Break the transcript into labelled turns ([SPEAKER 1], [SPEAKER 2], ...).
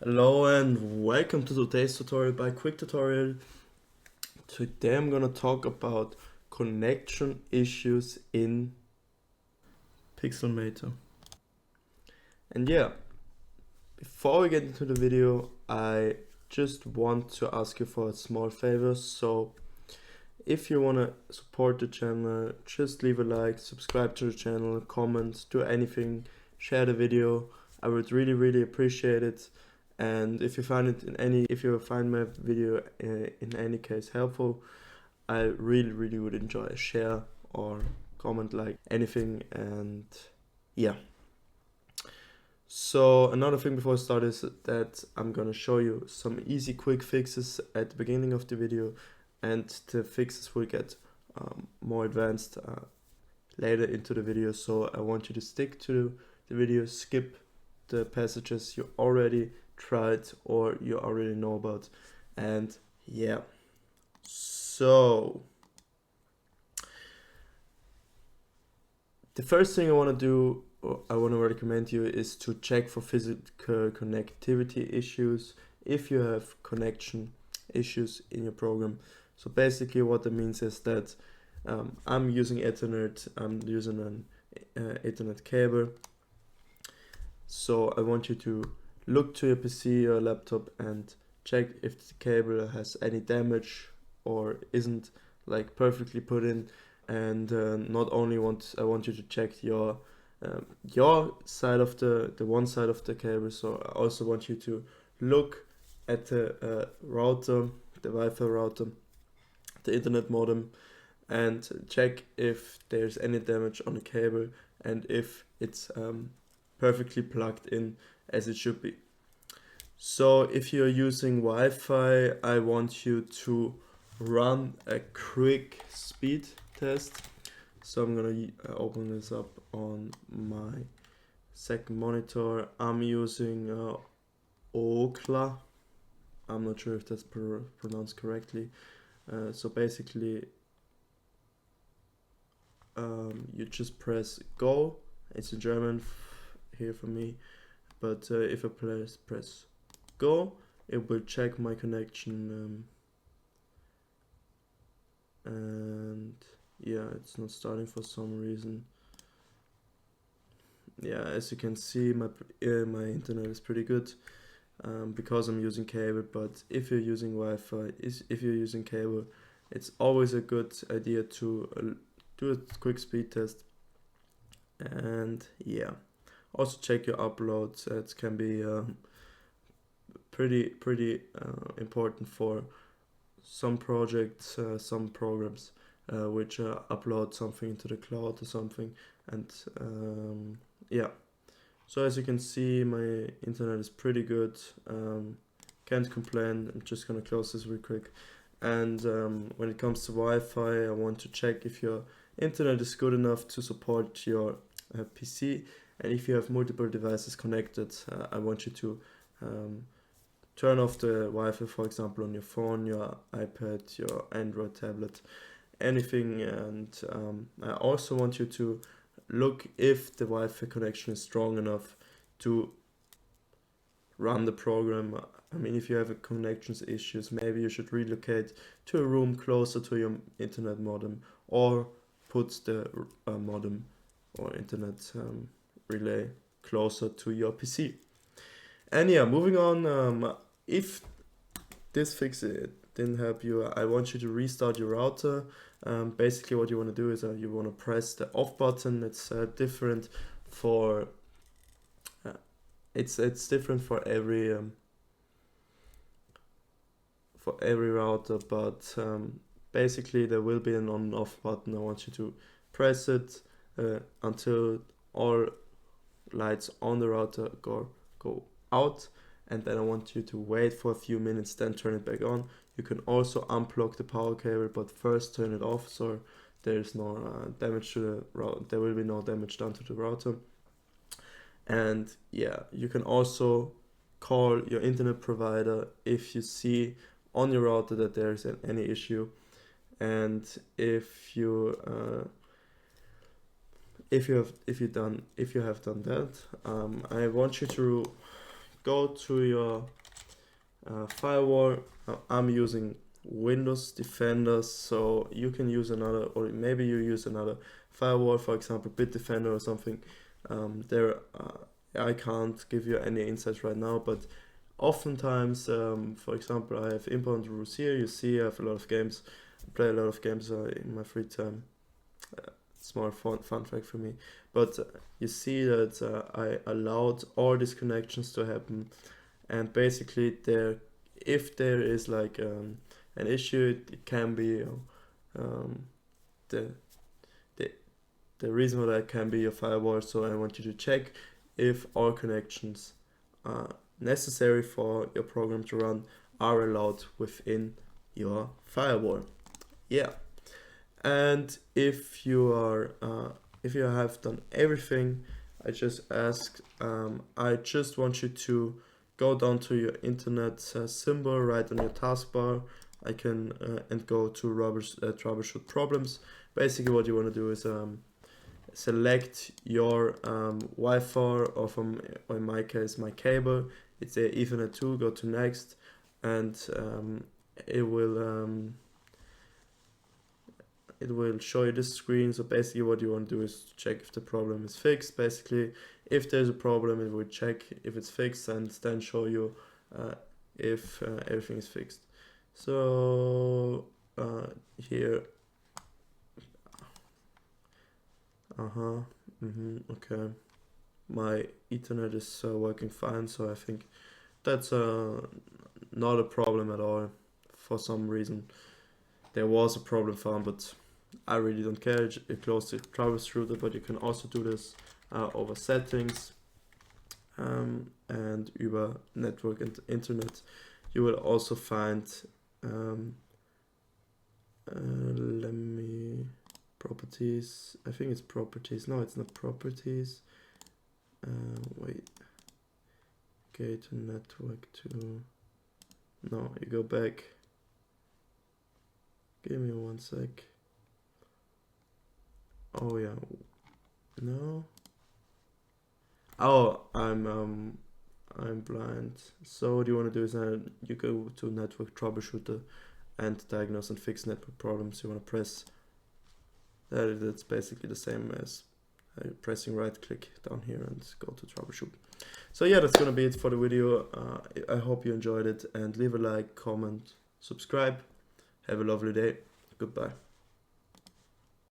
[SPEAKER 1] Hello and welcome to today's tutorial by Quick Tutorial. Today I'm gonna talk about connection issues in Pixelmator. And yeah, before we get into the video, I just want to ask you for a small favor. So if you wanna support the channel, just leave a like, subscribe to the channel, comment, do anything, share the video. I would really appreciate it. And if you find my video in any case helpful, I really would enjoy a share or comment, like anything. And yeah, so another thing before I start is that I'm gonna show you some easy quick fixes at the beginning of the video, and the fixes will get more advanced later into the video. So I want you to stick to the video, skip the passages you already tried or you already know about. And yeah, so the first thing I want to do, or I want to recommend you, is to check for physical connectivity issues if you have connection issues in your program. So basically what that means is that I'm using Ethernet, I'm using an Ethernet cable. So I want you to look to your PC or laptop and check if the cable has any damage or isn't like perfectly put in. And not only I want you to check your side of the one side of the cable. So I also want you to look at the router, the Wi-Fi router, the internet modem, and check if there's any damage on the cable and if it's perfectly plugged in as it should be. So if you're using Wi-Fi, I want you to run a quick speed test. So I'm gonna open this up on my second monitor. I'm using Okla. I'm not sure if that's pronounced correctly. So basically, you just press go. It's in German here for me, but if I press go, it will check my connection, and yeah, it's not starting for some reason. Yeah, as you can see, my internet is pretty good because I'm using cable. But if you're using Wi-Fi, if you're using cable, it's always a good idea to do a quick speed test. And yeah, also check your uploads. It can be pretty important for some projects, some programs which upload something into the cloud or something. And yeah, so as you can see, my internet is pretty good. Can't complain. I'm just gonna close this real quick. And when it comes to Wi-Fi, I want to check if your internet is good enough to support your PC. And if you have multiple devices connected, I want you to turn off the Wi-Fi, for example, on your phone, your iPad, your Android tablet, anything. And I also want you to look if the Wi-Fi connection is strong enough to run the program. I mean, if you have connections issues, maybe you should relocate to a room closer to your internet modem, or put the modem or internet relay closer to your PC. And yeah, moving on, if this fix didn't help you, I want you to restart your router. Basically what you want to do is you want to press the off button. It's different for it's different for every router, but basically there will be an on and off button. I want you to press it until all lights on the router go out, and then I want you to wait for a few minutes, then turn it back on. You can also unplug the power cable, but first turn it off so there's no damage to the router. There will be no damage done to the router. And yeah, you can also call your internet provider if you see on your router that there's any issue. And if you have done that, I want you to go to your firewall. I'm using Windows Defender, so you can use another, or maybe you use another firewall, for example Bitdefender or something. I can't give you any insights right now, but oftentimes, for example, I have inbound rules here. You see I have a lot of games, I play a lot of games in my free time. Small fun fact for me, but you see that I allowed all these connections to happen, and basically if there is like an issue, it can be the reason for that can be your firewall. So I want you to check if all connections necessary for your program to run are allowed within your firewall. Yeah. And if you have done everything I just asked, I just want you to go down to your internet symbol right on your taskbar. And go to troubleshoot problems. Basically, what you want to do is select your Wi-Fi, or in my case, my cable. It's a Ethernet 2. Go to next, and it will show you this screen. So basically what you want to do is check if the problem is fixed. Basically, if there's a problem, it will check if it's fixed and then show you if everything is fixed. So here, okay, my Ethernet is working fine, so I think that's not a problem at all. For some reason there was a problem found, but I really don't care. You close the troubleshooter, but you can also do this over settings and über network and internet. You will also find properties. I think it's properties. No, it's not properties. Wait. Okay, to network to. No, you go back. Give me 1 sec. Oh yeah. No. Oh, I'm blind. So what you want to do is you go to network troubleshooter and diagnose and fix network problems. You want to press that. That's basically the same as pressing right click down here and go to troubleshoot. So yeah, that's gonna be it for the video. I hope you enjoyed it, and leave a like, comment, subscribe. Have a lovely day. Goodbye.